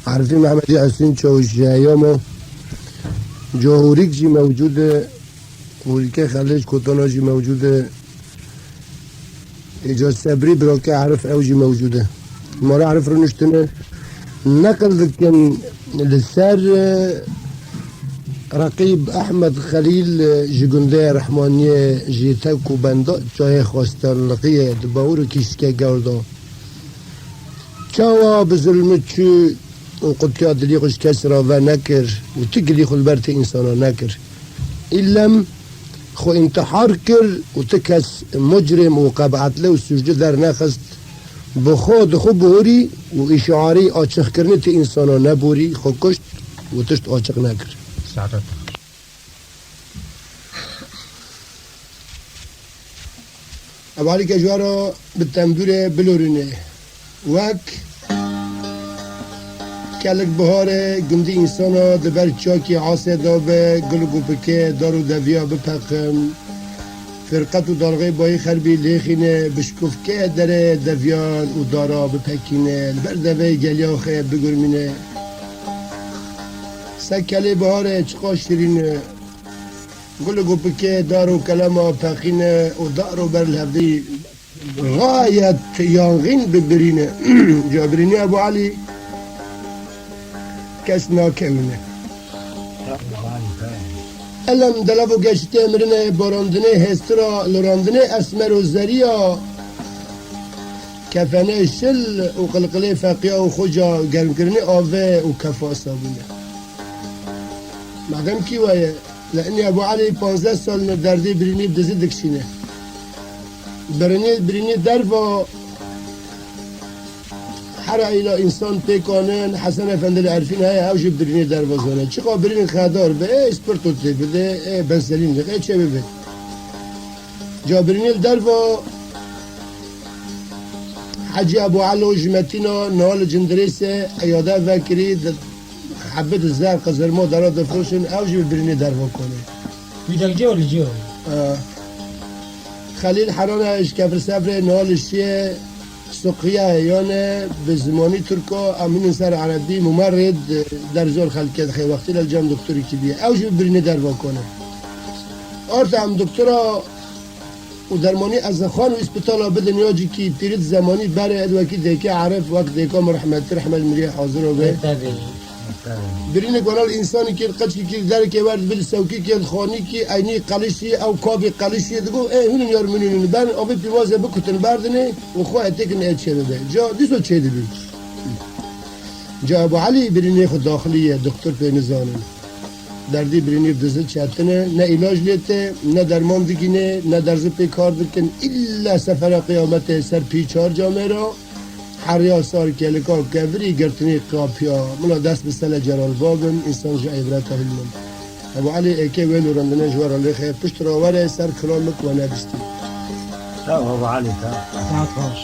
عارفين محمد حسين چاوشیامو جوهریک جی موجوده وریکه خلج کتانا جی موجوده اجاز صبری براکه عرف او جی موجوده ما را عرف رو نشتنه نقل ذكن للسار رقيب أحمد خليل جيجوندي رحمانية جيتاكو بندا جاي خواستان لقية دباور كيسكا قردان چاوا بظلمت شو قدكا دليقش كسرا و نكر و تقلي خلبرت إنسانا نكر إلم خو انتحار كر و تكس مجرم و قبعت له و سجده در نخست بخود خو بوری و اشعاری آچخ کرنه تی انسانا نبوری خو کشت و تشت آچخ نکر سعادت اولی که جوارا بالتنبور بلورینه وک کلک بهاره گندی انسانا دبر چاکی عاصه دابه گلگو بکه دارو دویا بپقم فرقت و دارغه بایی خربی لیخینه بشکوف که داره دویان و دارا بپکینه لبر دوی گلیاخه بگرمینه سکلی بهاره چقا شیرینه گل گوپکه دارو کلمه پخینه و دارو بر الهفدی غایت یانغین ببرینه جابرینی ابو علی کس ناکونه الان دلابو گشته امرنه باراندنه هسترا لراندنه اسمر و زریا کفنه شل و قلقله فقیا و خوجا گرم کرنه آوه و کفا صابونه مادم کی وایه لانی ابو علی 15 سال دردی برینی بدزی دکشینه برینی در و هر ایلا انسان پیکانن حسن افندی العرفین های اوج برینی دروازانه چقا برین خدار به اسپرتو تی بده بنسلین ده چه بده جا برینی در و حاجی ابو علو جمتینا نال جندریس ایاده وکری حبت الزهر قزرمو درا دفروشن اوج برینی در و کنه میدل جو لجو خلیل حرانه اشکفر صبر نالشیه سقيا يعني بزماني تركا امين سر عربي ممرض در زور خلقت خي وقتی للجام دكتوري كبير اوج بريني در واکنه ارت هم دكتورا و درماني از خان و اسپیتالا بدن یاجی کی پیرید زمانی بره ادوکی دیگه عرف وقت دیگه مرحمت رحمت مریه حاضر و به برینه گلال انسانی که قچی که در که ورد بل سوکی که خانی که عینی قلشی او کابی قلشی دگو هون یار منین بن آبی پیوازه بکتن بردنه و خواه تکن ات چه بده جا دیسو چه دی جا ابو علی برینه خود داخلیه دکتر پینزانه دردی برینه دزل چتنه نه علاج لیته نه درمان دگینه نه درز پی کار دکن الا سفر قیامت سر پیچار جامعه را حریا سار کلکا کبری گرتنی قاپیا ملا دست بسل جلال بابم انسان جا عبرت هلمن ابو علی اکی ویلو رندنه جوار علی خیر پشت راوره سر کرامک و نبستی ابو علي ساعات خوش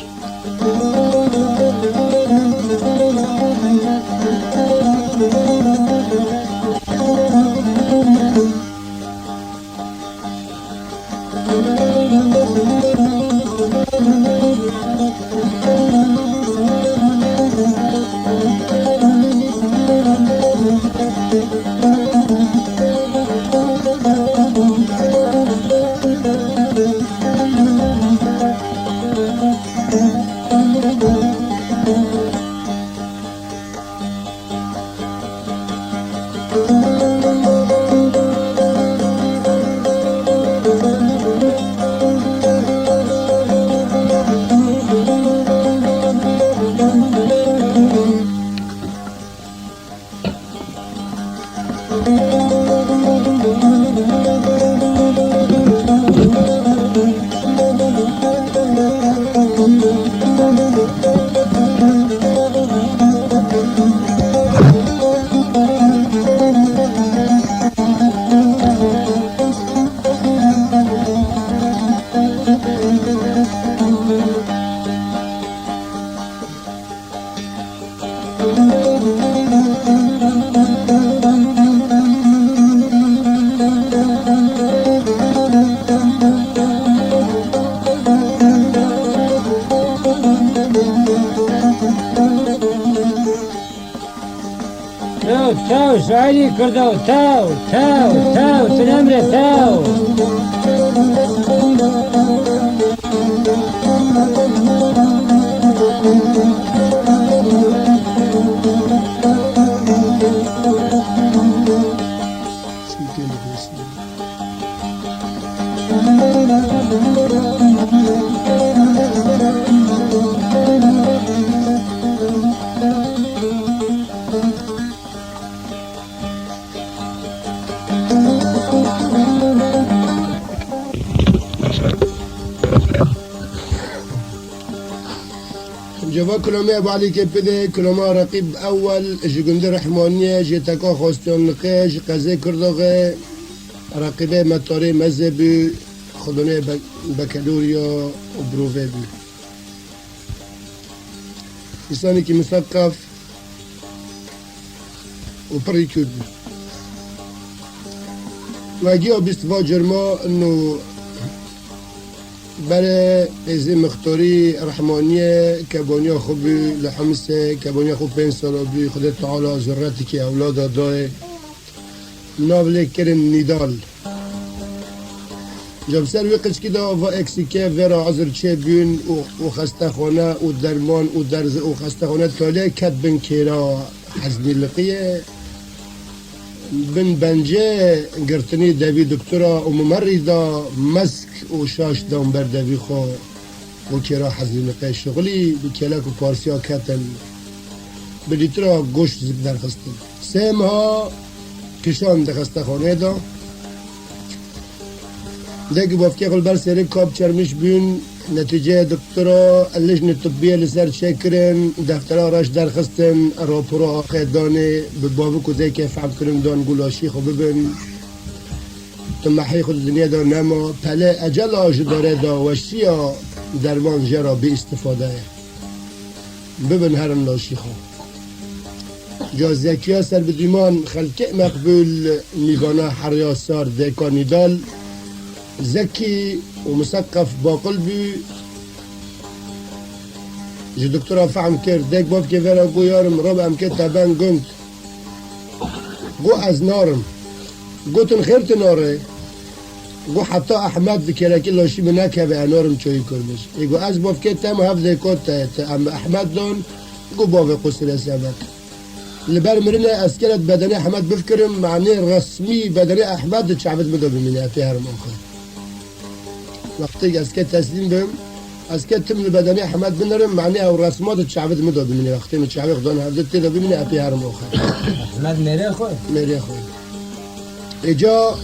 تاو سعيدي كردو تاو تنمرة تاو جوا كلامي ابو علي كبده كلامه رقيب اول جوجند رحمانيه جتكا خواستون نقش قزه كردوغه رقيبه مطاري مذهبي خدونه بكالوريا وبروفي بي انساني كي مثقف وبريكود واجيو باستفاء جرما انه برای ازی مختاری رحمانیه کبانیا خوبی لحمسه کبانیا خوب 5 سال بی خدا تعالی ذرتی که اولاد داره نابله کرن نیدال جب سر وی قچکی دا و اکسیکه ورا عذر چه بیون و خسته خانه و درمان و درز و خسته خانه تاله کد بن کرا حزنی لقیه بن بنجه گرتنی دوی دکترا و ممرضا مسک و شاش دام بر دوی خو و کرا حزینقه شغلی بکلک و پارسیا کتن بلیترا گوشت زب در خستن سیم ها کشان دخسته خانه دا دیگه بافکی قلبر سری کاب چرمش بیون نتیجه دکترا اللجنه طبیه لسر چکرن دفترها راش درخستن راپورا آخه دانه به بابو کده که فهم کرن دان گلاشی خو ببین تمحی خود دنیا دا نما پله اجل آج داره دا وشتیا درمان جرا بی استفاده ببین هرن لاشی خو جا زکیه سر بدیمان خلکه مقبول میگانه حریاسار دیکانی دال ذكي ومثقف بقلبي جي دكتورة فهم كير ديك بوف كيفيرا قو يارم ربع مكي تابان قنت قو از نارم قو تنخير تناري قو حتى احمد ذكيرا كلا شي مناك هبه نارم چوي كرمش يقو از بوف كي تام هف ديكوت ام احمد دون قو بوف قصر سابت لبر مرنا اسكرت بدني احمد بفكرم معني رسمي بدني احمد تشعبت مدو بمني في هرم اخر وقتی اسکت تسلیم بهم اسکت تم بدنی احمد بنرم معنی او رسمات تشعبت مدو بمنی وقتی متشعب خدان هفته تدا بمنی اپی هر موخر احمد میره خو اجا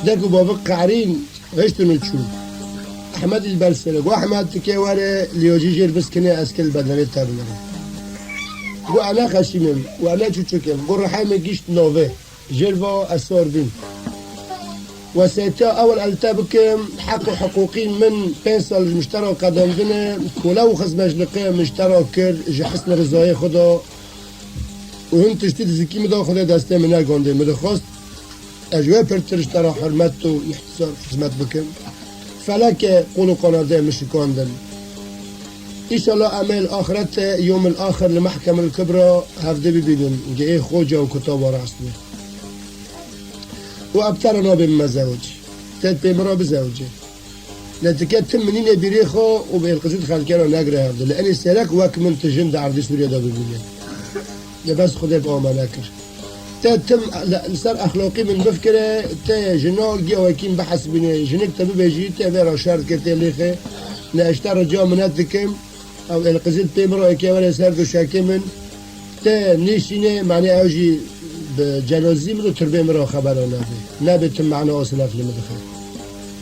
دکو بابا قعرین غشتون چون احمد البرسله و احمد که واره لیوجی جیر بس کنه اسکل بدنی تبنره و انا خشیمم و انا چوچکم و رحم گیشت نوه جروا اسار بین وسيتا أول ألتابكم حق حقوقي من بينسال المشترى قدم بنا ولو خز مجلقية مشترى كر جحسن رضايا خدا وهم تشتيد زكي مدا خدا دسته من أجاندي مدا خواست أجواء برترش ترى حرمته احتساب خدمت بكم فلك قولوا قناده مشكاندن إن شاء الله أمل آخرت يوم الآخر لمحكمة الكبرى هفده ببينن جاي خوجة وكتاب ورسمي وابترنا بالمزاوج تد بمرا بزوجه لتكاد تمنين بريخو وبالقصد خالكنا نقرا هذا لاني سلك واك من تجند عرض سوريا دا بالدنيا بس خذ بامانكر تم صار اخلاقي من مفكره تا جنو جواكين بحث بين جنك تبي بيجي تبي شرط كتليخه ناشترى جو مناتكم او القصد بمرا كي سرد شاكمن تا نيشينه معنى اوجي بجنازي مرو تربيه مرو خبرانه نبت معنا اصلا في المدخل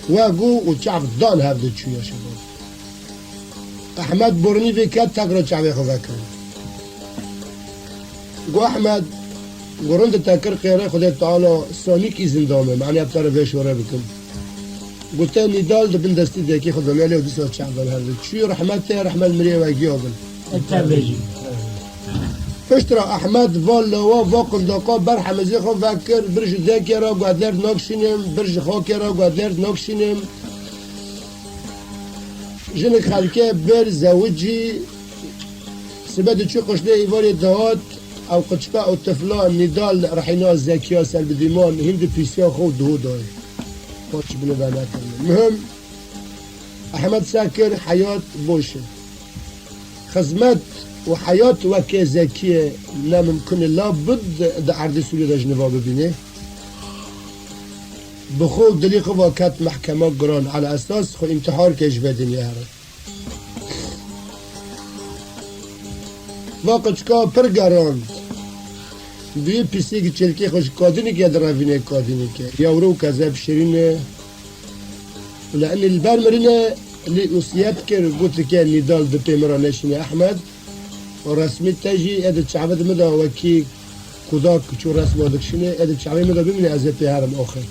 واقو وتشعب ضان هذا شو يا شباب احمد بورني في كات تقرا شعبي خو فكر قو احمد قرنت تاكر خيره خدای تعالی سانيك اذن دامه معنی ابتر بهش وره بكم قلت لي دال دبن دستي دكي خدام عليه ودسه شعب هذا شو رحمته رحمه المريه واجيوبل التابجي فشترا احمد والله واقل دقا برحم زي خو فكر برج ذاكره قادر ناكشينم برج خاكره قادر ناكشينم جنك خالكه بر زوجي سبد شو قشله ايواري دهات او قچبه او طفلا ندال رحینا زکیا سر بدیمان هند پیسیا خود دو دای پاچ بنو بنا کرد مهم احمد ساکر حیات بوشه خدمت وحياة وكي زكية لا ممكن لابد دا عرض سوريا دا جنبا ببينه بخو دليق وكات محكمة قران على أساس خو انتحار كيش بدنيا هره وقت كا پر قران دوی پیسی که چلکی خوش کادینی که درافینه کادینی که یاورو کذب شرینه لأن البرمرینه اللي وصيات كر قلت كان نضال دبي مرانشني أحمد ورسمي تجي هذا الشعب مدى وكي كوداك شو رسم هذاك شنو هذا الشعب مدى بمني أزبي هرم آخر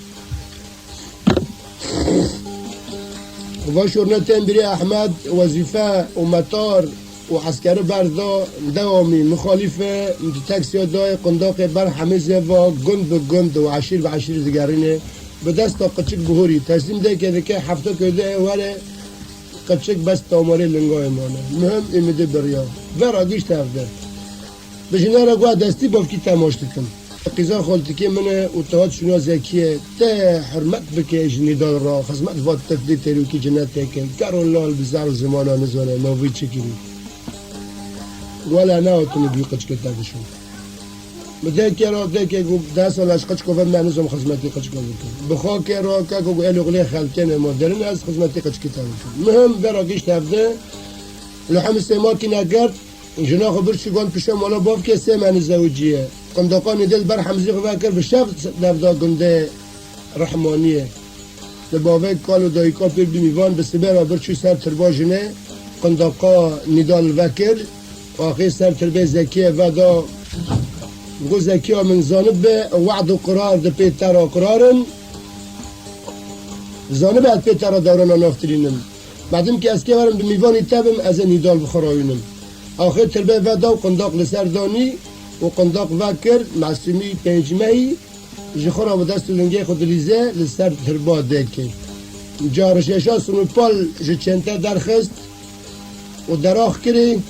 وباشورنا تنبري أحمد وظيفة ومطار وعسكري بردا دوامي مخالفة تاكسي داي قنداق بر حمزة و جند بجند وعشير بعشير دقارينه بدست قتشك بهوري تسليم ده كده كه حفظه كده ولا قتشك بس تامري لنگاه مانه مهم امده بريا برا گیش تفده بجنه را گوه دستی بافکی تماش دکم قیزا خالتی که منه اتحاد شنو زکیه ته حرمت بکه جنیدان را خزمت واد تفدی تروکی جنت تکن کرون لال بزر زمانا نزانه ناوی چکیری ولا ناوتونی بیو قچ کتابشون بده که را ده که گو 10 سالش قچ کوفم منوزم خدمتی قچ کوفم بخوا که را که گو الوغلی خلکن مدرن از خدمتی قچ کتابشون مهم برا گیش تفده لحم استعمار کی نگرد جناخ برشگان پیشم والا باف که سه من زوجیه قنداقان دل بر حمزی خواه کرد بشفت نفدا گنده رحمانیه لباوه کالو دایکا پر بیمیوان بسیبه برچو سر تربا جنه قنداقا ندال وکر آخی سر تربه زکیه و دا گو زکیه من زانب به وعد و قرار ده پیتر و قرارن زانب از پیتر دارن نافترینم بعدم که از که برم به میوانی تبم از ندال بخراینم آخر تربه ودا و قنداق لسردانی و قنداق وکر معصومی پنجمهی جخورا و دست لنگه خود لیزه لسر تربا دکه جارششا سنو پال جچنته درخست و دراخ کری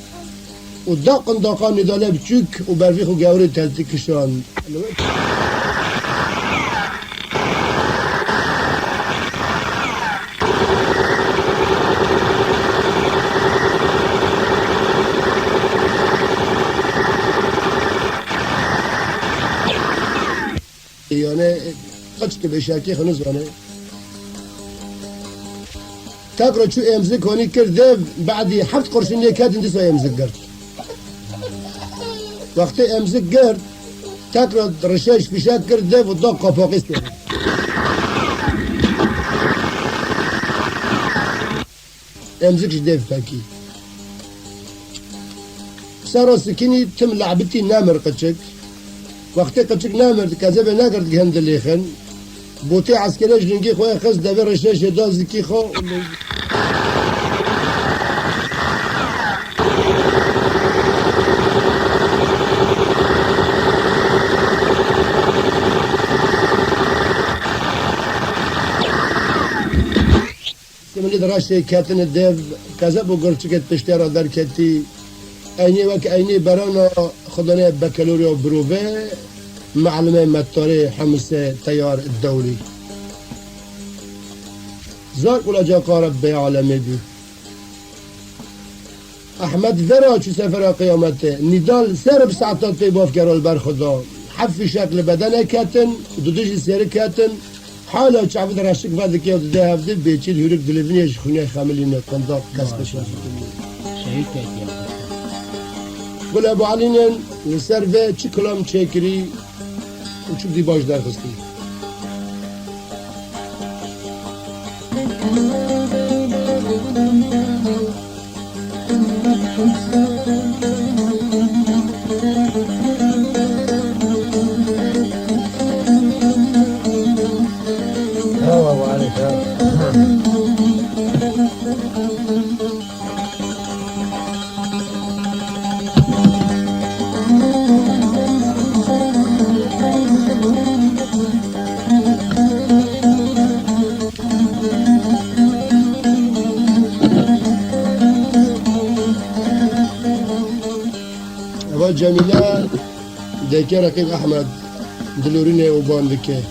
و دا قنداقا نداله بچوک و برفیخ و گوری تلتی کشان یعنی قچ که بشاکی خنوز وانه تاک را چو امزه کنی کرده بعدی 7 قرشین لیکات اندیس و امزه کرد وقتی امزه کرد تاک را رشش پیشک کرده و دا قاپاقیست کرد امزه کش دیف پاکی سارا سکینی تم لعبتی نامر قچک وقتی قچک نامرد کذب نکرد که هند لیخن بوتی عسکرش لنگی خواه خز دبی رشش دازی کی خواه سملی دراشتی کتن دیو کذب و گرچکت پشتی را در کتی اینی وک اینی برانا خدانه بکالوریا و بروفه معلمه مطاره حمس تیار الدولي زار ولا جا قارب بي عالمي بي احمد فرا چو سفر قیامته ندال سر بساعتات بي باف کرال بر خدا حف شکل بدنه کتن دودش سر کتن حالا چعبد رشک بعد که ده هفته بیچیل هورک دلوینیش خونه خاملینه قنداق کسبش شهید کردیم قل ابو علینن لسر و چی کلام چکری و چوب دی باش در خستی جمیله ديكي رقيب أحمد دلوريني وباندكي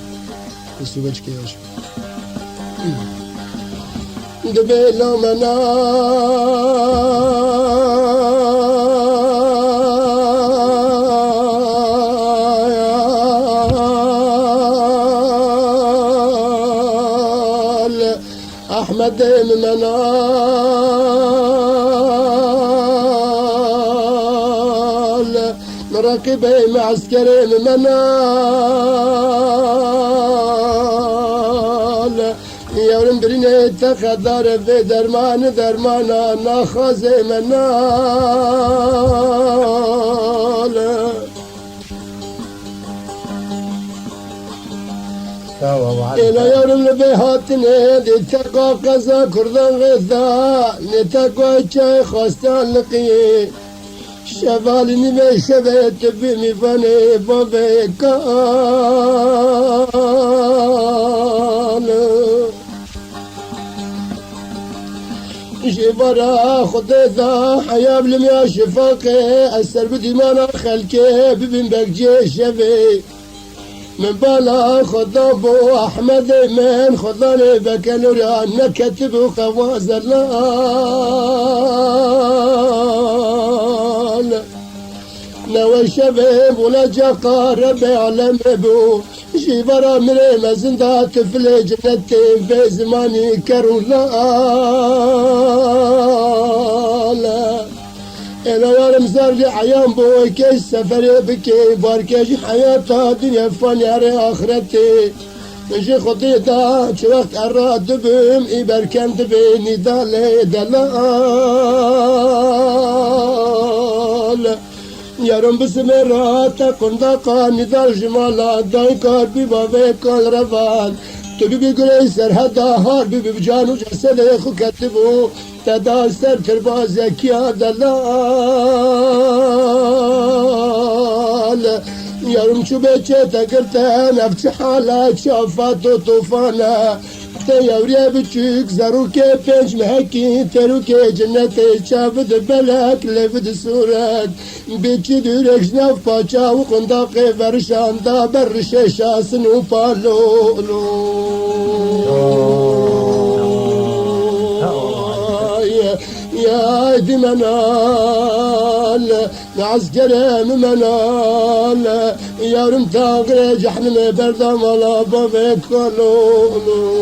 السوبتش كياش دبيلا منال أحمد منال راكبي معسكري منال يورم بريني تخدر في درمانا ناخذ منال إلى يورم لبيهاتني دي تقوى قزا كردان غذا نتقوى چاي خواستان لقي شفالني بشبت بمفاني بابكان جبرا خديثا حياب لم يا شفاقي أسر بديمانا خلكي ببن بكجي شفي من بالا خضابو أحمد من خضاني بكالوريا نكتب خواز اللال نوى الشباب ولا جاقا ربي علم ابو جبرا مري مزندا طفل جنتي في زماني كرولا إلى يارم زرلي عيان بوي كي سفري بكي باركيش حياتا دنيا فانياري آخرتي نجي خطيطا شو وقت أراد دبم إبركان دبيني دالي دلال يارم بسمراتا كندقا نضال جمالا دايكار ببابي كل رفال تبي بيقولي سرهدا هار بيبي بجانو جسد خو كتبو تدا سر تربا زكيا دلال يارم شو بيتشي تقرتان افتح حالك شافاتو طوفانا تيوريا بتشيك زاروكي بينج محكي تروكي جنتي شافد بلك لفد صورك بيتشي دورك جناف باچا وقنداقي فرشان دا برشي شاسن وبالولو يا دي منال معسكر منال يا رم تاغري جحنم بردم على بابك كلولو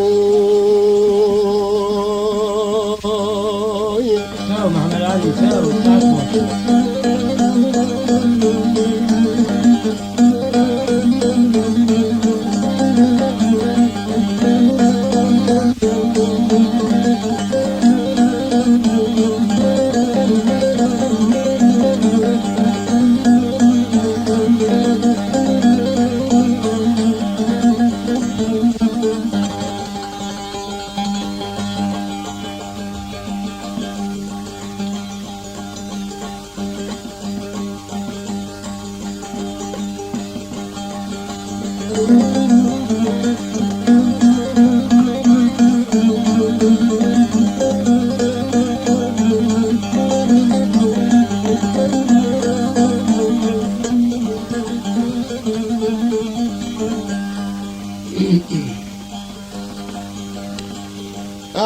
ساو محمد علي ساو ساو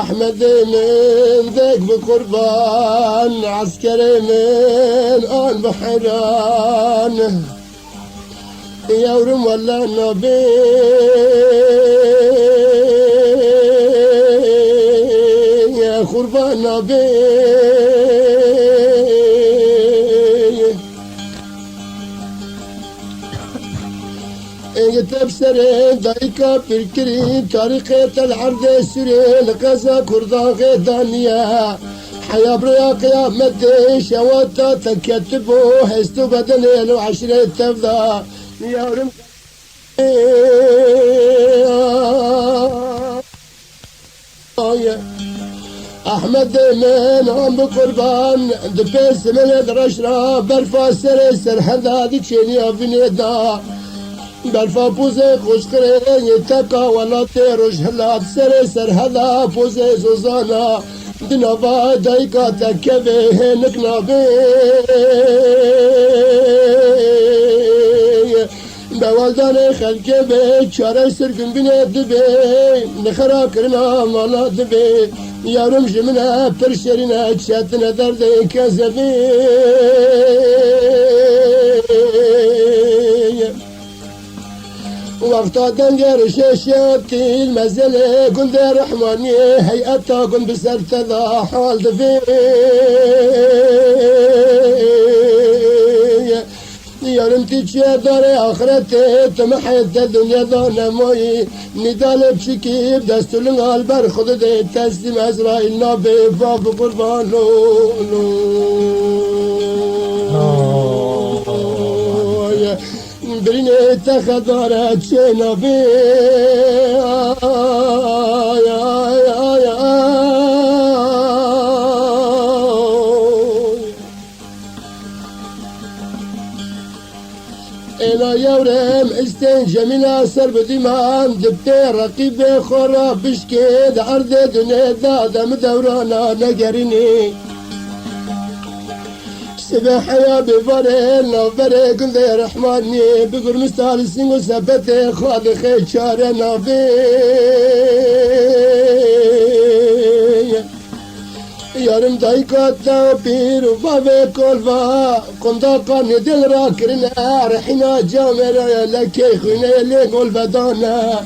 أحمد من ذاك بقربان عسكري من آل بحران يورم ولا النبي يا قربان نبي تبصر دايكا بالكري طريقة العرض السوري لقزا كردا غيدانيا حيا بريا قيامة شواتا تكتبو هستو بدنين وعشرة تفضى يا رم أحمد من عم بقربان دبيس من الرشرة برفا سر هذا دي تشيني أفنيدا برفا بوزه خوش کرے تکا ولا تیروش هلات سر هلا بوزه زوزانا دنوا دایکا تکوه نکنابه مالدار خلق به چاره سرگن بینه دبه نخرا کرنا مالا دبه یارم جمنه پرشرینه چتنه درده کذبه وقتا دنگر ششاتی المزله قند رحماني هيئتا قند بسر تذا حال دفي يارمتي تشي داري آخرتي تمحيت الدنيا دانا موي ندال بشكي بدستولن البر خود دي تسليم إسرائيل نابي فاب قربان برینه تخدارت شنابی اینا یورم استن جمینا سر بدیمان دبته رقیب خورا بشکه دعرد دنیا دادم دورانا نگرینی سباحة يا بفرين نوفري قلت يا رحماني بقر مستالسين وثبتي خالي خير شارنا بي يارم دايكات بير وبابي كولفا قندا قاني دل راكرنا رحنا جامر لكي خينا لين والبدانا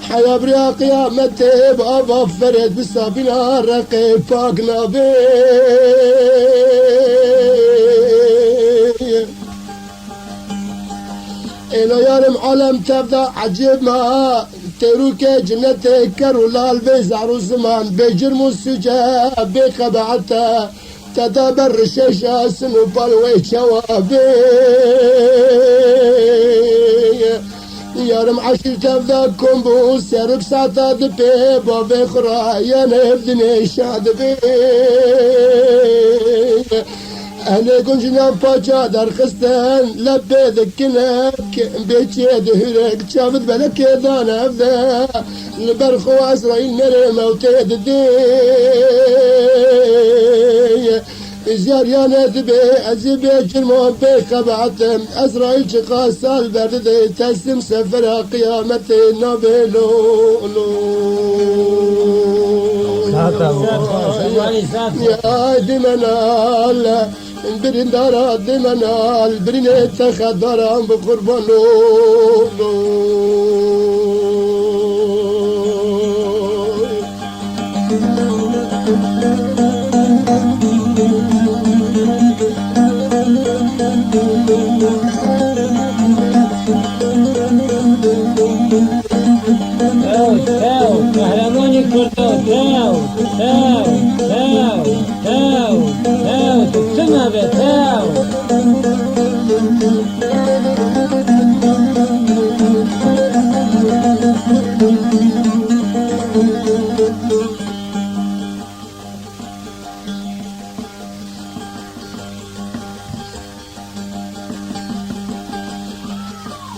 حيا بريا قيامتي بابا فرد بسابينا رقي فاقنا بي إلى يارم عالم تبدا عجيب ما تروك جنتي كرولال بيزعرو زمان بجرم السجا بقبعتا تدبر الشاشة سنوبال ويشوابي يارم عشر تبدا كومبو سرب ساعتا دبي بابي خرايا نبدني شاد بي أهل قنجنا باجا در خستن لبي ذكنك بيتي دهرك شافت بلك دانا ذا البرخو إسرائيل مري موتي ددي زيار يا ندبي أزيبي جرمو بيك بعتم إسرائيل شقاس البرد تسلم سفر قيامتي نابلو يا دمنا برين دارا دمنا برين تخدرا بقربانو قهرمانی کرده تسمع به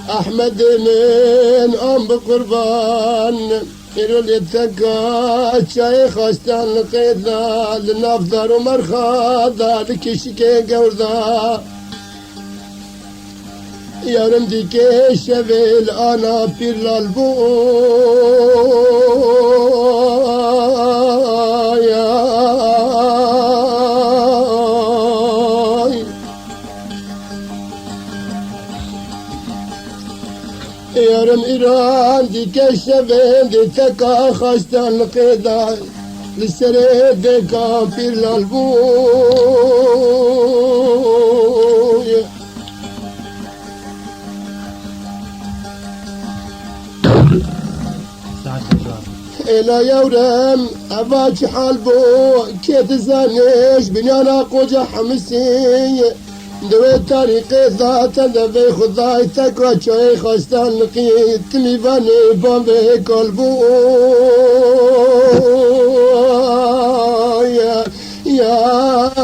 أحمد من أم بقربان يرول يتكا شاي خاستان لقيدا لنفضر ومرخادا لكشكي قوردا يارم ديكي شبيل أنا بير لالبو يارم إيران دي كشفين دي تكا خاستان القيدا للسريد دي كامبير لالبوي إلا يورم أباك حالبو كيت زانيش بنيانا قوجة حمسي دوي طريقي ذات دبي خداي تكوى شوي خاستان لقيت تميباني بامبي قلبو يا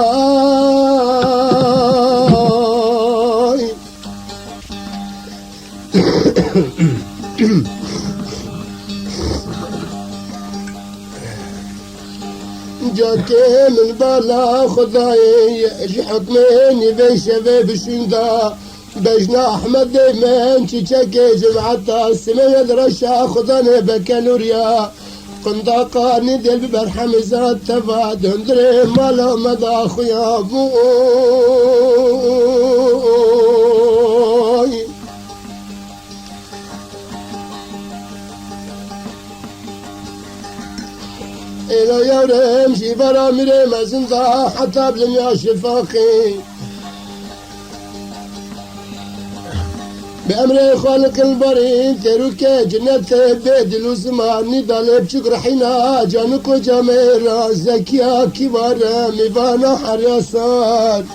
جاكي من بالا خداي اجي حكميني بي شباب شندا بجنا احمد من چیچک جمعتا سمه درشا خدانه بکنوریا قنداقانی دل ببر حمزات تبا دندر مالا مدا خویا بوی ایلا یارم شیبارا میره مزندا حتی بلمیا شفاقی بأمر خالق البرين تروك جنة بدل وزمان ضلب شكر حين جانك وجمير زكيا كبار ميبانا حريصان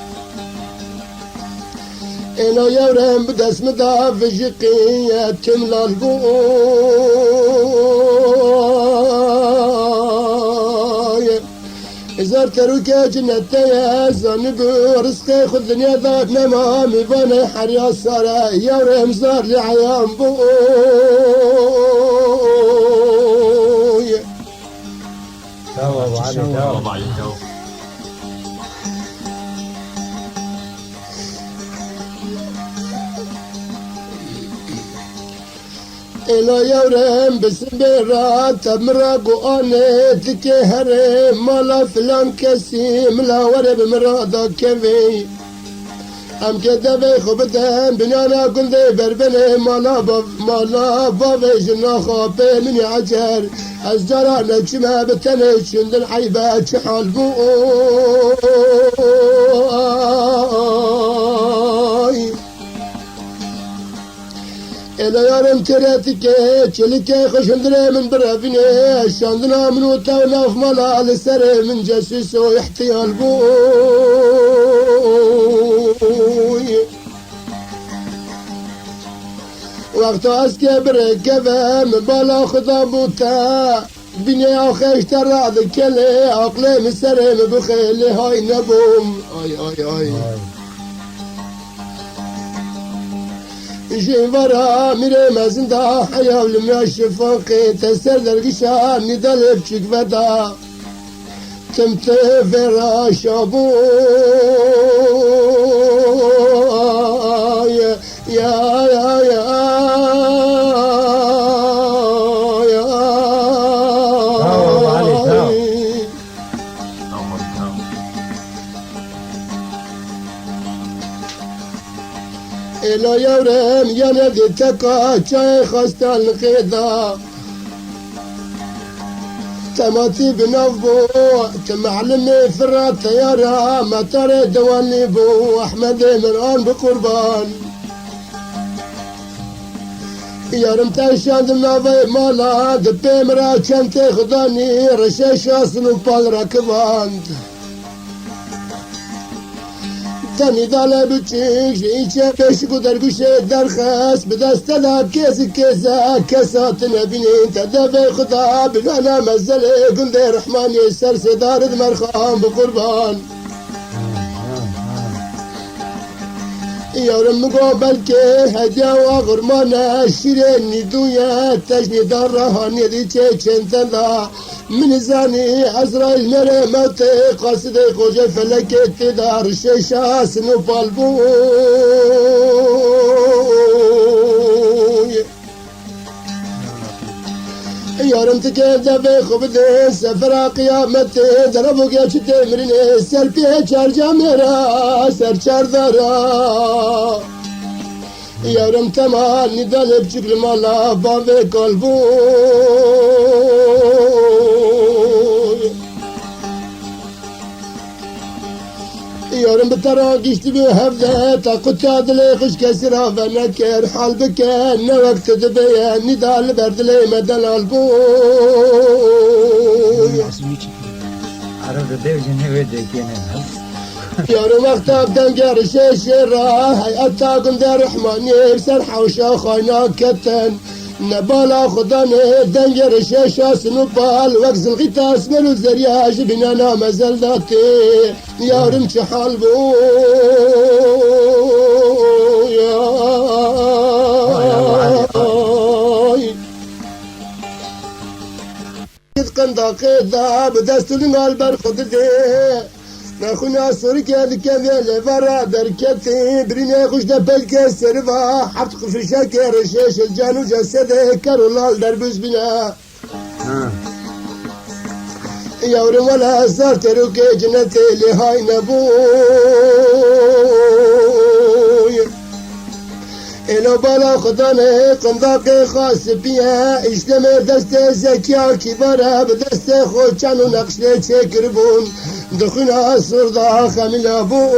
إنا يورم بدس مدا فجقية تملى البوي إزار تروكا جنتي زانب رزقي خذ دنيا ذات نما ميباني حريا سارة يا رمزار لعيان بوي توا ابو علي توا إلا يورم بسبيرا تمرا قواني تكي هرم مالا فلان كسيم لا ورب مرادا كفي أم كده في خبتهم بنانا قلدي بربني مالا بافي جنا خابي من عجر أزجارا نجمها بتني شند الحيبة شحال بوي إلا يارم تراتك چلك خشندري من برافيني شاندنا من وطاونا في مالا لسر من جاسوس واحتيال بوي وقت اسكي بركبه من بالا خضابوتا بني آخش ترى ذكلي عقلي مسرم بخيلي هاي نبوم آي آي آي جيفارا ميري مازندا حياة لميا شفاقي تسر درقشا ندال بشك فدا تمتفر شابو يا يا يا يا إلا يورم يا نبي تكا شاي خاستان القيدا تماتي بنفبو تمعلمي فرات طيارة ما ترى دواني بو أحمد مرآن بقربان يارم تاشان دمنافي مالا دبي مرا كنتي خداني رشاشا سنوبال راكبان تاني دالا بچيك جيشا بشكو درقشة درخس بدست لاب كيسا كسات نبينين تدفي خطاب بنا مزلي قندي رحماني سر سدارد مرخام بقربان يورم مقابلك هديا وغرمانا شيرين ندويا تجني دار رهاني دي تشين تلا من زاني عزرائيل مري موتي قاصدي خوجة فلك تدار الشيشة سنوب البوي يارم تكيدا في خبدي سفر قيامتي دربو كيش تمريني سلبي چار جامرا سر چار دارا يارم تمام ندال بشكل مالا بابي قلبو يارم بترا قشت بهفده تاقود تادلي خش كسرا فنكر حال بكن وقت دبيا ندال بردلي مدل البوي عرب ديو جنه ويدي كينا يارم وقت ابدن قرش الشرا هاي اتاقم دار رحماني بسرحة وشاخانا كتن نبالا خداني دنجر الشاشة سنوبال وقز الغيتاس ملو الزرياج بنانا مزل ذاتي يا رمش حال بو يا قنداقي ذا بدست القلب الخددي نخونا سوری کرد که ویل ورا درکتی برینه خوش ده پلک سروا حبت خفشا کرشش الجانو جسده کرولال در بز بنا يورم ولا صارت روكي جنتي لهاي نبوي إلو بالا خداني قنداقي خاص بيها إجتمع دست زكيا كبارا بدست خوشان ونقش لي تكربون دخنا صردا خميل أبوي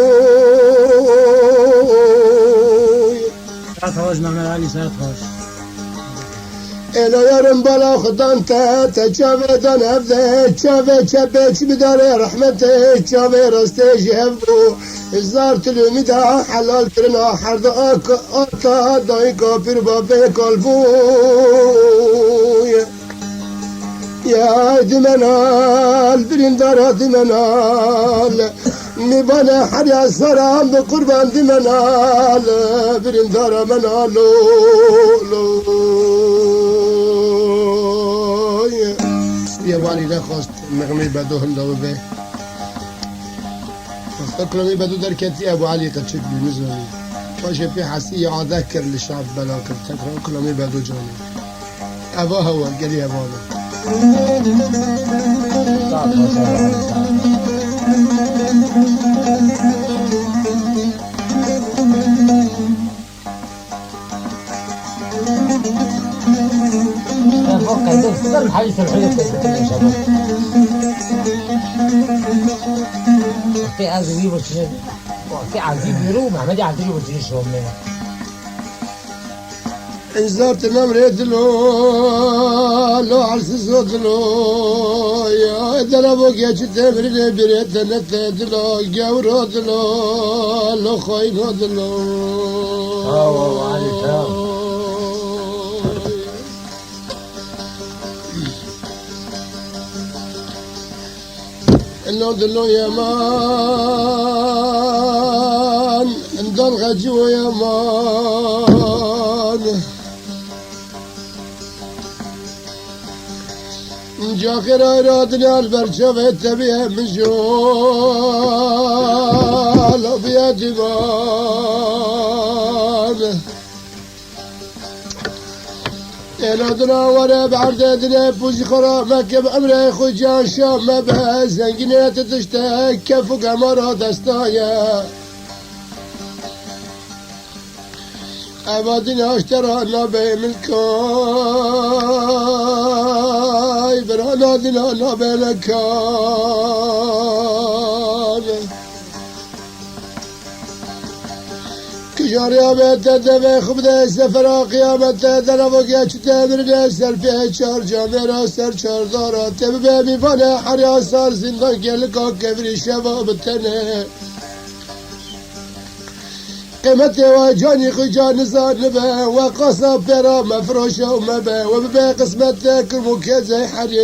ساعت خوش محمد علي ساعت خوش إلو يرم بالا خدانتا تجاوه دان هفده تجاوه چبه بداره رحمته تجاوه راسته جهبو زارت الومدا حلال كرنا حرد آتا داي كافر بابه قلبوي يا دمنال برندارا دمنال مبانا حريا سرام بقربان دمنال برندارا منالو يواني لا خواست نغمي بدو هندو به أكرمي بدو دركتي أبو علي قد شكل نزلني فاشي في حسية أذكر للشعب بلاكر تكرم أكرمي بدو جاني أبا هو قال لي أبانا ساعت خوش فوق كيدر سلم حديث الحديث كيدر شباب في عزيزي بشير في عزيزي بيرو محمد عزيزي بشير شو منه انزارت النمر لو عرس صوت لو يا دلبوك يا تمرين بريت نت لو جورود لو خاين لو علي سلام إنه دلو يمان اندر غجو يمان جاكر ايرادنا البرشفة تبيه مجول وبيا دمان إلادنا ورا بعردنا بوزي خرامك بأمره خوجان شام مبه زنگينه تتشتك كفو قمرها دستايا أبادنا اشترانا بملكاي برانا دينا بلكان كجاريا بيتدبي خبده سفرا قيامته دلبوكيا چتبرده سلفيه چار جاميرا سر چار دارا تببه ميفانه حريا سار زندان كلكا كبري شباب التنه قيمتي وجاني خجان نزان به وقصب برا مفروشه ومبه وببه قسمته كرموكي زي حريل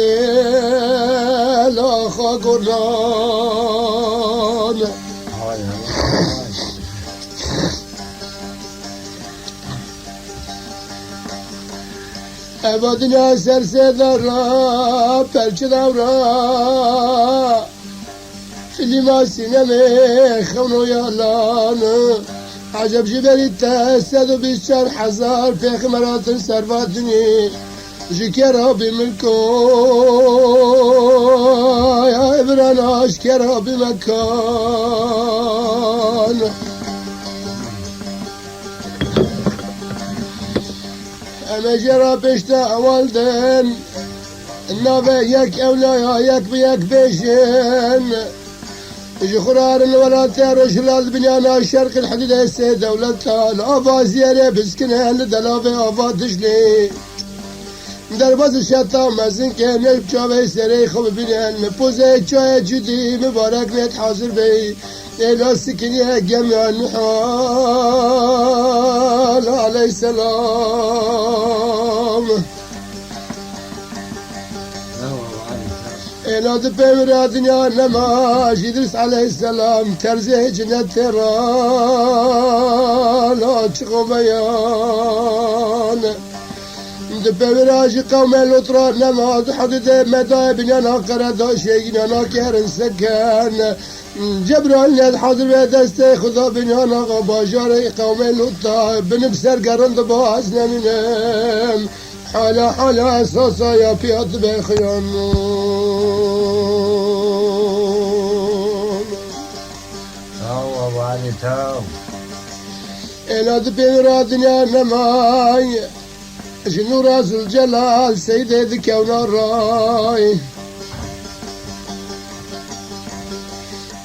اخا قرنان عبادنا سرسه دارا پرچه دورا فيلم سينما خونو يالان عجب جبري تأسد وبيشار حزار في خمرات سرفاتني جكرا بملكو يا إبران أشكرا بمكان أنا جرى بشتا والدن النافع يك أولا يك بيك بيشن يجي خرار الولاد تاروش لاد بنيانا الشرق الحديد هسه دولتها الأفا زيارة بسكنها لدلافة أفا تجلي درباز الشتا مزن كان بجابه سري خب بنيان بوزه چای جدي مبارك نت حاضر بي إلى سكنيها جميع النحال عليه السلام إلى دبي مرادنيا نما جدرس عليه السلام ترزه جنة ترى لا تشغو بيان ببراج قوم الأطرار نماز حدود مدى بنانا قرد شيئنا كارن سكان جبران ند حاضر به دست خدا بنانا باجار قوم الأطرار بنبسر قرند باز نمینم حالا اساسا یا پیاد بخیانون تاو ابو علي تاو الاد بين دنيا نماي شنو راس الجلال سيدي الكون الراي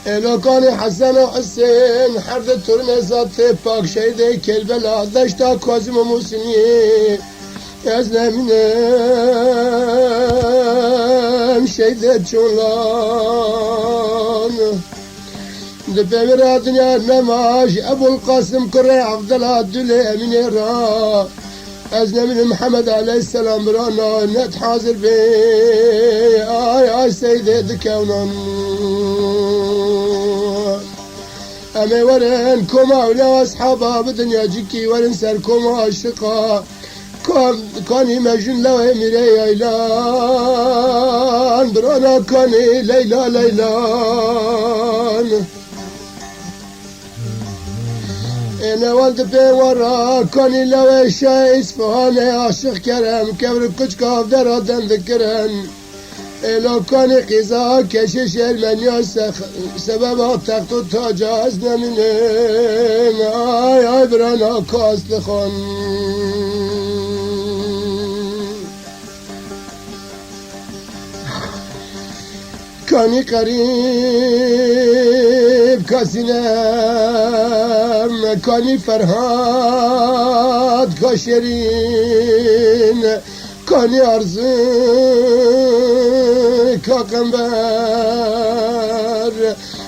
الو كان حسن وحسين حرد الترمزات باك شيدي كالبلا دشتا كوزم وموسني ازلمنم شيدي جولان دبير دنيا نماش ابو القاسم كري عبد الله الدلي من را ازنا من محمد عليه السلام برانا نت حاضر بي اي سيدي الكونان امي ورن كوما ولا اصحابها بدنيا جيكي ورن سر كوما عشقا كاني مجن لو اميري ايلان برانا كاني ليلى ليلان انا ولد بي ورا كاني لو شاي اسفهاني عاشق كرم كبر كشكاف درادن ذكرن لو كان قزا كشش المنيا سبب تخت تاج ازنا منهم اي برانا كاست خان كاني قريب كاسينم كاني فرهاد كاشرين كاني أرزو كاقنبر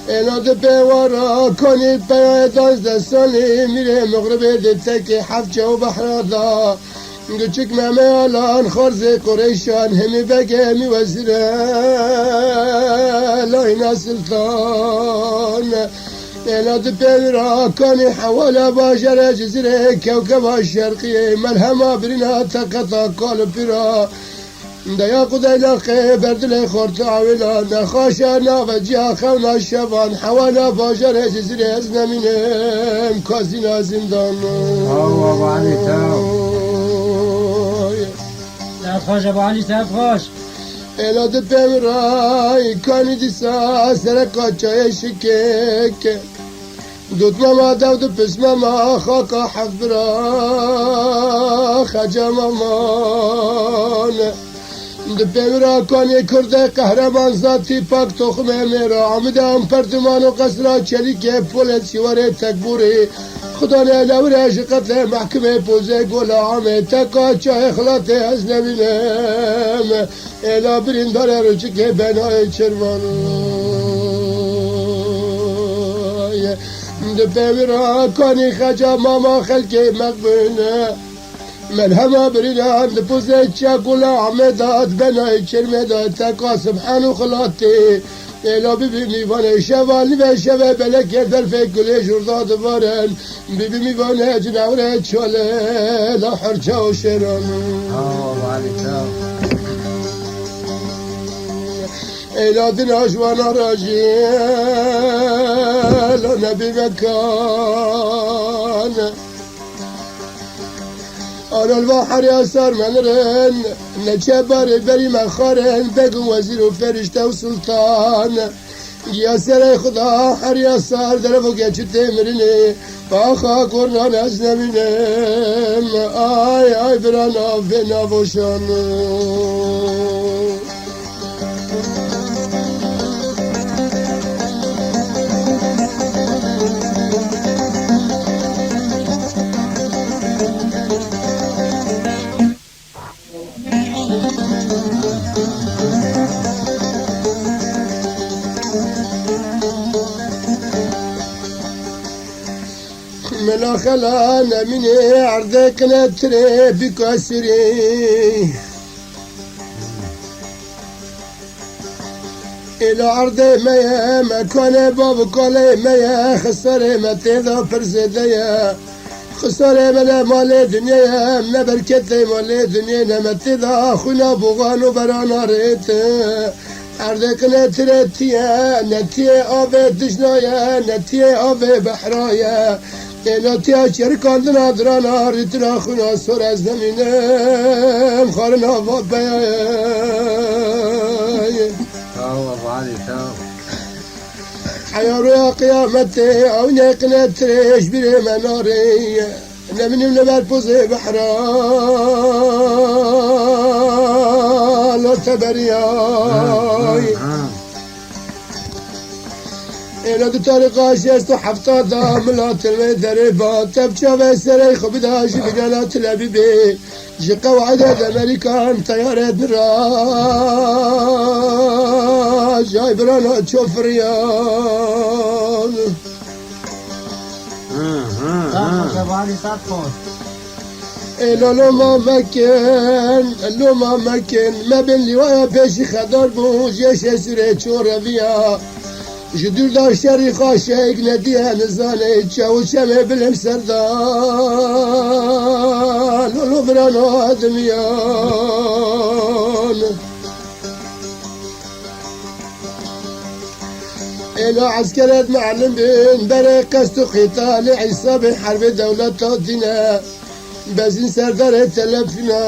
الاد بورا كاني بيداز سالي ميري مغربي دتكي حفجة وبحرادا küçük meme alan harze Kureyşan hemi begemi vezire layna sultan eladı pevra kani havala bajara cizire kevkeba şerqiye melhema birina takata kalpira ديا قدي لقي برد لي خورت عويلا نخاشا نافجيا خونا الشبان حوالا باجر جزري ازنا منهم كازينا زندان تاو ابو علي تاو لا تخاش ابو علي لا تخاش الاد بمراي كاني ديسا سرقا چاي شكيك دوت ماما داود بس ماما خاكا حفرا خجا مامان دبیرا کانی کرده قهرمان ذاتی پاک تخمه میرا عمده امپرتمان و قصرا چلیک پولیس شواره تکبوری خدا نلوره عشقت محکمه پوزه گل عامه تکا چای خلاط از نبینم ایلا برینداره رو چکه بنای چرمان دبیرا کانی خجا ماما خلقه مقبونه ملهما برينا عند بوزة شاكولا عمدات بناي كرمدات تاكا سبحان وخلاتي لو بيبي ميفانا شوال نبا شوا بلك يدر في كل جردات بارن بيبي ميفانا جناورة شوالي لا حرشا وشيران إلادنا أشوانا راجيل نبي مكان آن البحر یا سر منرن نچه باره بری مخارن بگو وزیر و فرشته و سلطان یا سر خدا هر یا سر درفو گچو تمرنه آخا قرنان از نمینم آی برانا بنا باشان ملا خلا نمینه عرضك نتري بكسري إلى عرض ميا مكان باب قال ميا خسر متى ذا فرزديا خساره من مال دنیا نه برکت مال دنیا نمت دا خونا بوغان و برانارت اردک نترتیه نتیه آب دشنایه نتیه آب بحرایه نتیه شرکاندن ادران آرت را خونا سر از نمینم خارنا و بیایه ابو علي تاو حيارو قيامتي او نقنة تريش بري مناري نمنم نبال بوزي بحرا لا تبرياي إلا دو طريقة شيستو حفطة داملات المدربة تبجا بسري خبداش بقالات الأبيبي جي قواعد أمريكان طيارة دراج جاي برانا تشوف ريال ابو علي صفون إلا لو ما مكن ما بين لوايا بيشي خدار بوز يش يسري تشوربيا جدول دار شريخا شيك نديها نزاني تشاو شمي بلم سردان لولو برانو آدميان إلى عسكرة معلم بين بري قصد قتال عيسى بن حرب دولة تودينا بزين سردار تلفنا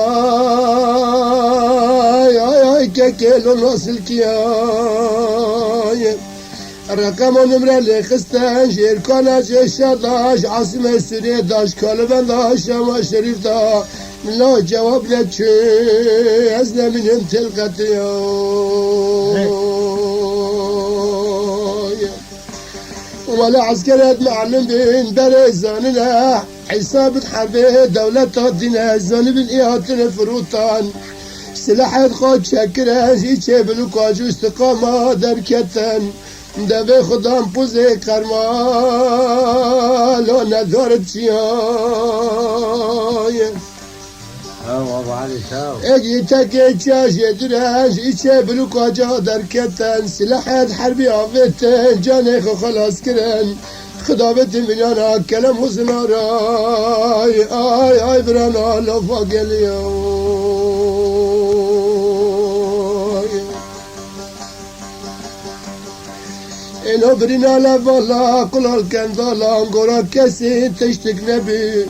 يا كاكيلو ناصل كياي الرقم ونمرة اللي خستان شيركانا جيشا داش عاصمة سوريا داش كالبان داش شاما شريف دا من لا جواب لتشي أزنا من انت القتياي ولا عسكرة معلم بين بريزاننا حساب حربه دولة تودينا زاني بن إيهاتنا فروتان سلاح خود شكرا جيشي بلوكاجو استقامة دركتن دبي خدام بوزي كرمال وندارت شياي ابو علي تاو اجي تاكي تشاشي دراج ايشي بلوكاجا دركتن سلاح حربي عفتن جانيخ خلاص كرن خدابت منانا كلام حسنا راي اي برانا لفاق اليوم إنو برنا لفالا كل الكندالا انقرا كسي تشتك نبي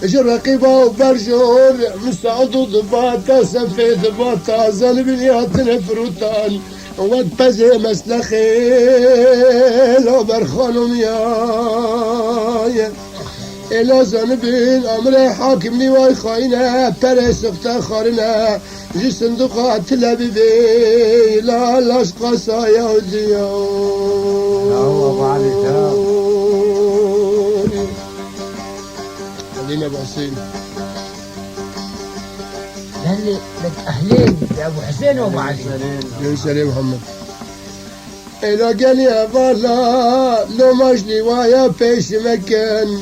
ايش الرقيبة وبرجور مستعد ضباطا سفي ضباطا زالبين ياتنا فروتان وقت بزي مسلخي لو برخانم ياي إلا زنبين أمري حاكمني واي خاينة بري سختا خارنة جي صندوقات لبيبي لا لاشقا سايا وديو ابو علي تاو خلينا باسين لأهلي أهلين يا أبو حسين وأبو علي يا سلام محمد إلا قال يا بالا لو مجلي ويا بيش مكان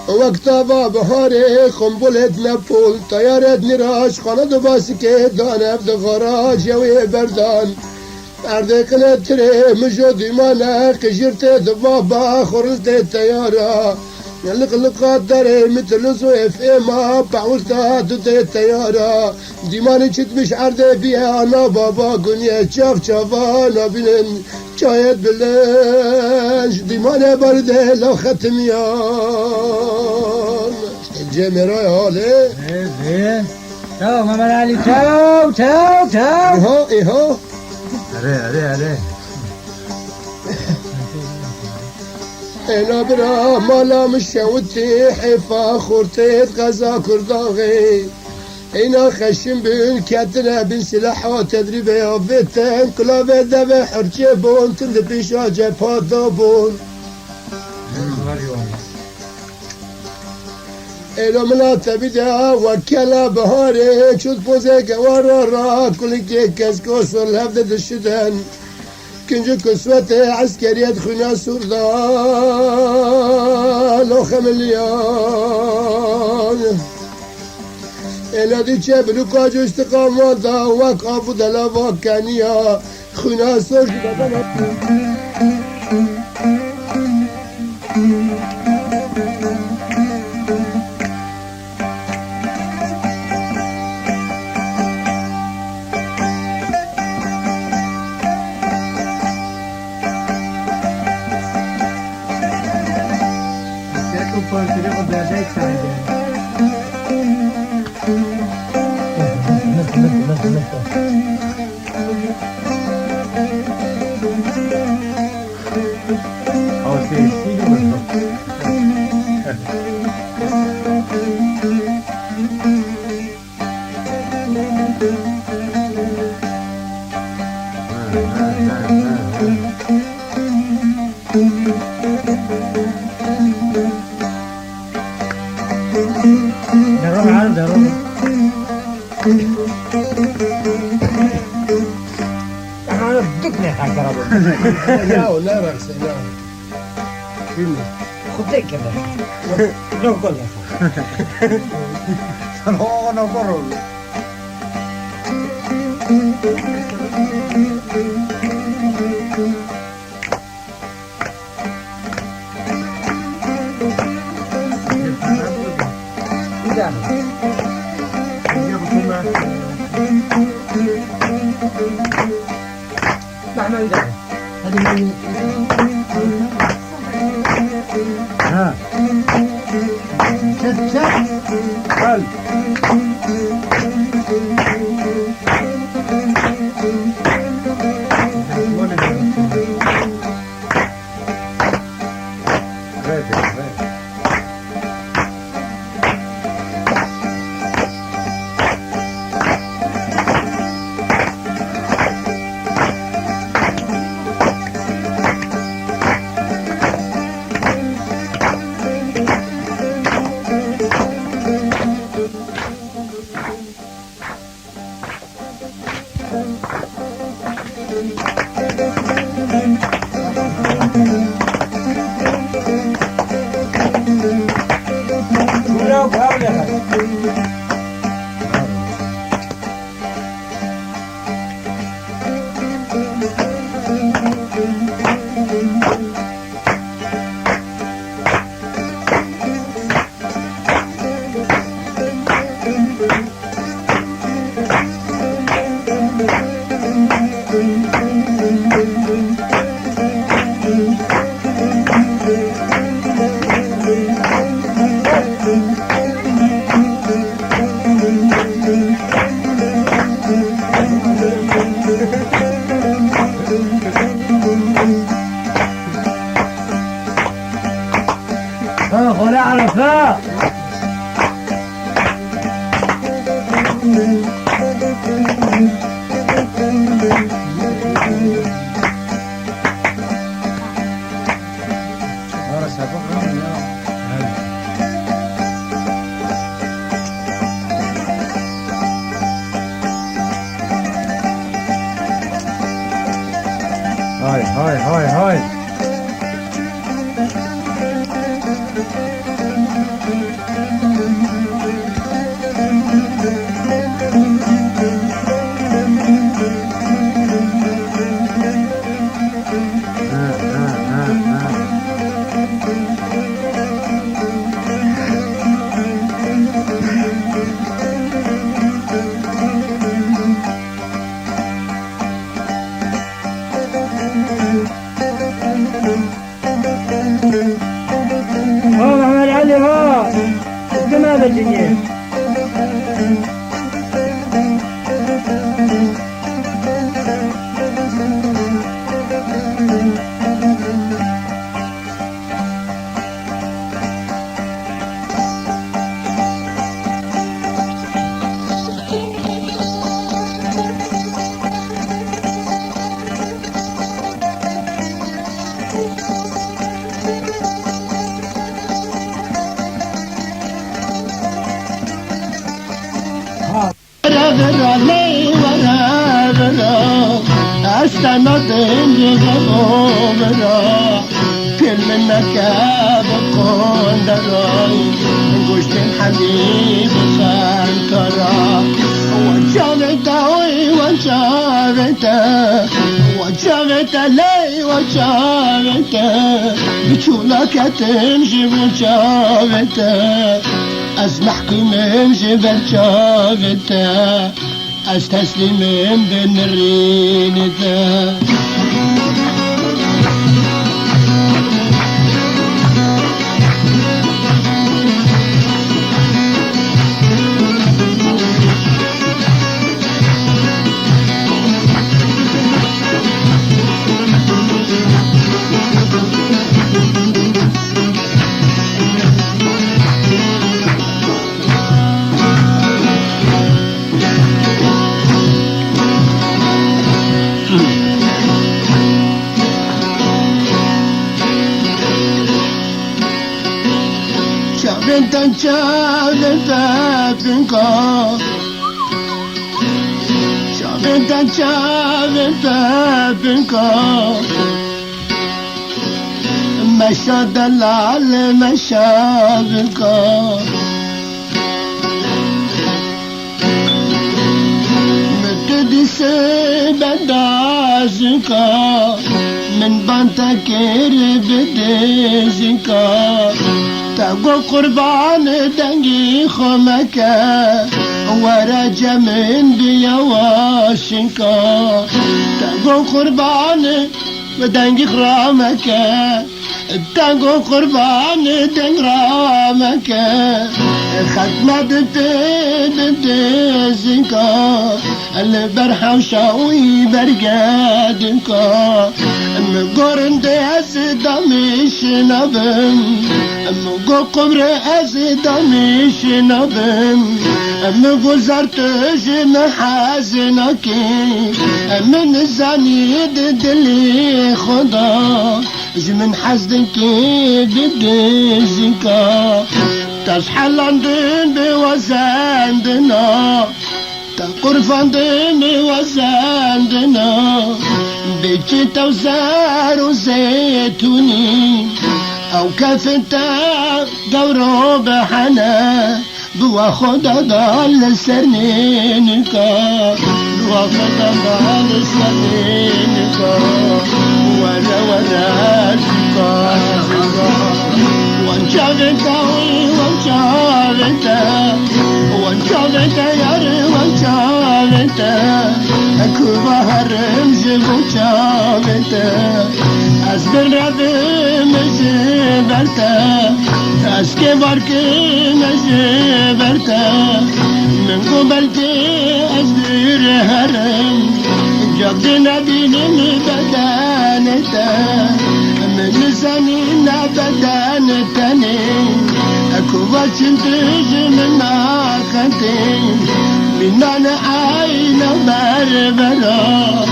وقت بهاري قنبلة نابول طيارة نراش خاند باسكي دان في غراج يوي بردان أردك نتري مجو ديمانا قجرت دبابا خرلت الطيارة يلق القدر مثل زويف إما بعوزتها ضد الطيارة ديماني مش عرض بيها أنا بابا قنية شاف شافانا بلن شايد بلنش ديماني برده لا ختميان الجميرة يا هالي ايه تاو محمد علي تاو تاو تاو إيها عليه أنا برا مالا مشوتي حيفا خورتي غزا كرداغي أنا خشم بن كاتنا بن سلاح تدريب يا فيتن كلا بدا حرجي بون تند بيشا جبا دابون أنا ملا تبدا وكلا بهاري شوت بوزي قوارا را كل كسكوس والهفدة الشدن كنجو كسوة عسكرية خونا سردان لو خمليان إلا دي جبلو كاجو استقامة دا وقف دلا وكانيا خونا سردان درون عارف درون أنا بدكني حاجة ربنا لا ولا رقص لا كله خدك كده لو قول يا no no corro نحن عندنا هذه ها شد شد قل لو قول يا ها خلا عرفها هاي هاي هاي هاي محمد علي ها قدام هذا الجنيه استنادم جغبرا كل منك بكون دراي قشت الحبيب خانكرا وجابت وجابت وجابت لي وجابت بتشولك تمشي وجابت اسمحكي من جبل جابت استسلم بين الرين ذا çavete pinka çavete pinka meşa delal meşa pinka müttedise bendazika من بانتا كير بدزنكا تاقو قربان دنجي خمكا ورجا من بيواشنكا تاقو قربان دنجي خرامكا تاقو قربان دنج رامكا ختمة بدزنكا البرحة وشاوي برقادنكا مقرن داس دمش نبم مقو رأس دمش نبم مقزرت محازنك من زنيد دلي خدا من حزنك بدزنك تصحى لندن بوزندنا تقرفان دمي وزندنا بيتي توزار وزيتوني او كافتا دورو بحنا بوا خدا ضل سنينكا بوا خدا ضل سنينكا ولا وانشغلتا وانشغلتا يا وانشغلتا اكو بحرم جبوشغلتا ازبر ربي مجبرتا اسكي باركي مجبرتا من قبلتي ازبر هرم جبت نبيني بدانتا من لسانينا بدانتني اكو باشنتج من اخنتين من انا عين بربرا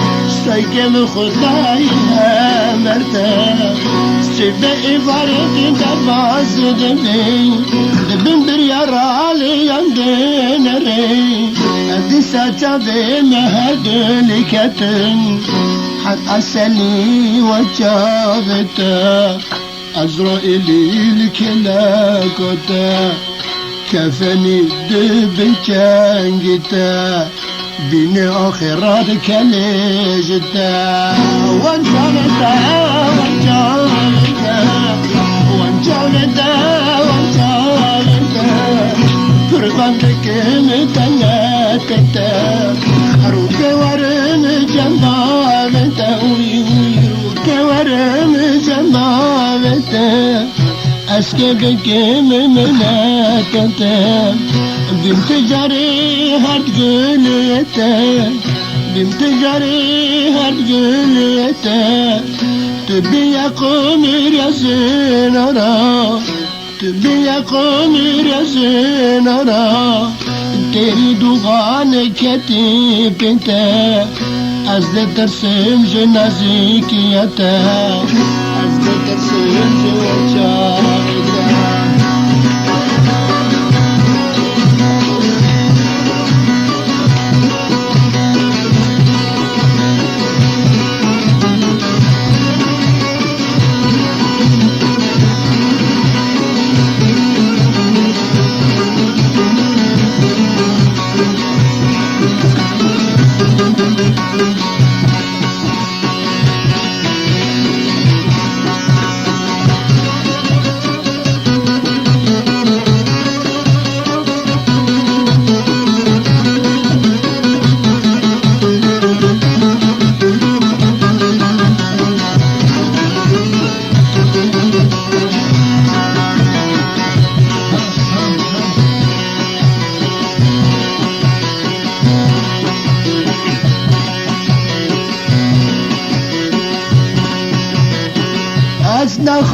سايكم خدايها مرتا سيبقى فارق درباز دبي دبن بريارالي يندن ري ادي ساتا بمهدل كتن حد أسلي وجابتا أزرائيلي الكلاكتا كفني دبنشانجتا بني آخرات كاليجتا وانجالتا وانجالتا وانجالتا وانجالتا فرغانك متناتتا أروك ورن جمالتا ويروك ورن جمالتا أسكبك ممناتتا بنت جاري هتقوليتا بنت جاري هتقوليتا تبي يا قمر يا زينارا تبي يا قمر يا زينارا تري دوغان كتيبتا أزد ترسم جنازيك يتا أزد ترسم جنازيك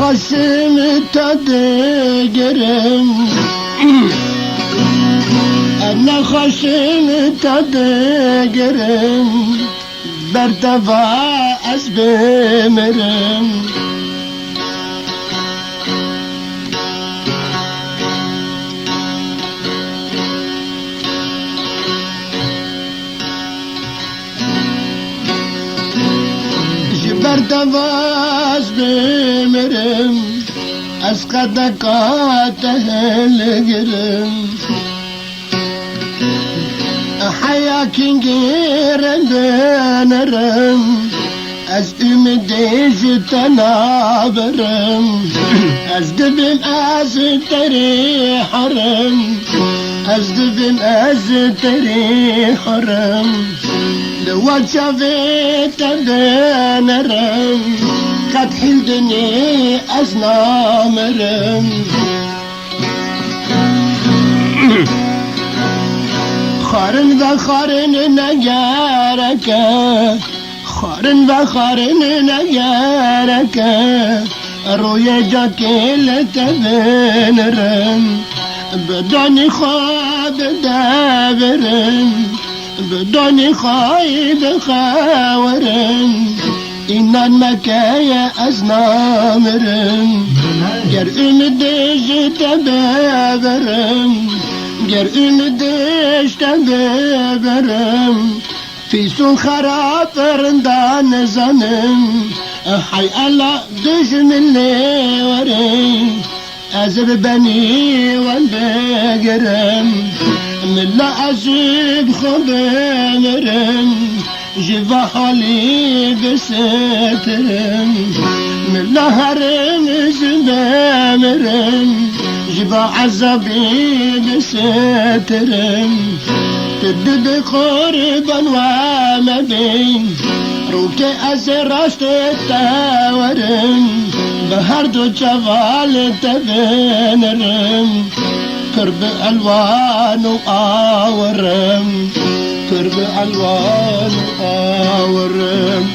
خشم تدقرم أنا خشم تدقرم برتفع أسبمرم vaz bimirim Az kadaka tehligirim Hayakin giren dönerim Az ümidi tenabirim Az dibim az teri harim Az dibim az teri harim لو شفيت بنرم قد حلدني أزنامرم خارن وخارن نجارك خارن وخارن نجارك رويا جاكيل تبنرم بدوني خواب دابرم بدوني خايب خاورن إنان مكايا أزنامرن جر ديش تبابرن جر ديش تبابرن في سون خراب رندان زنم حي الله دش من لي ورين أزب بني والبقرم من لا أزيد خبرم جيبا حالي بسترم من لا هرم زبامرم جيبا عزبي بسترم تدد قربا وما بين روكي أزرشت التاورم بهردو جوال تبنرم كرب ألوان وآورم كرب ألوان وآورم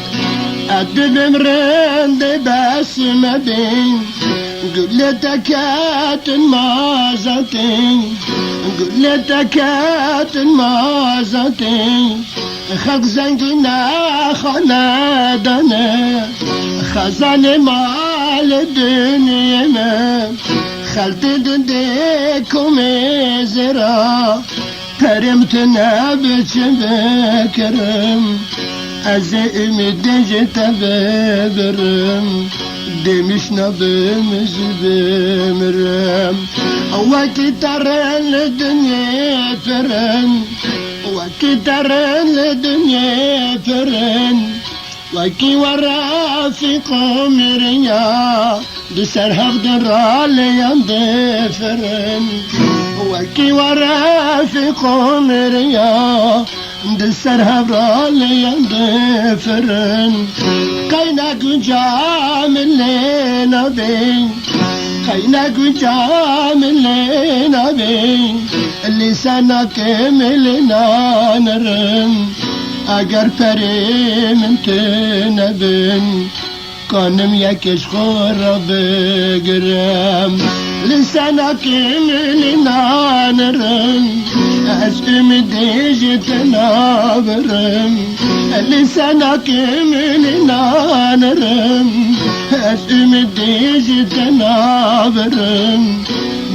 أدب مرند بس ما بين قلتك ما زتين قلتك ما زتين خلق زنقنا خنادنا خزان مال الدنيا ما خلت دندكم زرا كرمتنا بكرم أزئم دجت ببرم دمشنا بمزبمرم وكترن الدنيا فرن وكترن الدنيا فرن وكي ورا في قمريا بسر هفد الرالي يندفرن وكي ورا في قمريا بسر هفد الرالي يندفرن كينك جامل لنا بين كينك جامل لنا بين لسانك ملنا نرم اگر پری من تنبن کانم یکش خورا بگرم لسانك ملنا نرم از امدیج تنابرم لسانك ملنا نرم از امدیج تنابرم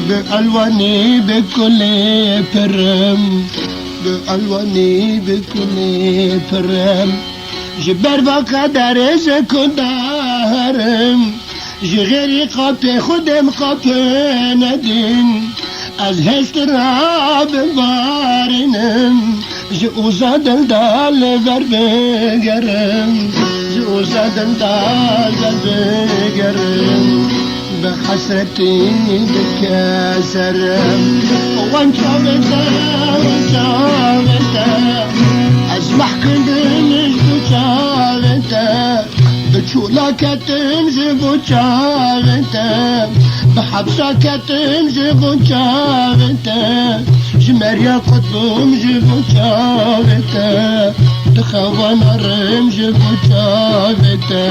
بألواني بكل فرم بألواني بكل فرم جبر بقدر كندارم جغيري قابي خدم قابي ندين از هشت راب بارنم جوزا دلدال بر بگرم جوزا دلدال بر بگرم بحسرتي بكسرم وانشابتا أسمح كدنش بشابتا بشولا كتنج بشابتا بحبسا كتنج بشابتا جمريا قطبم جبشابتا دخوان رمج بشابتا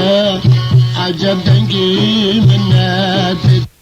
عجب دنجي من ناتت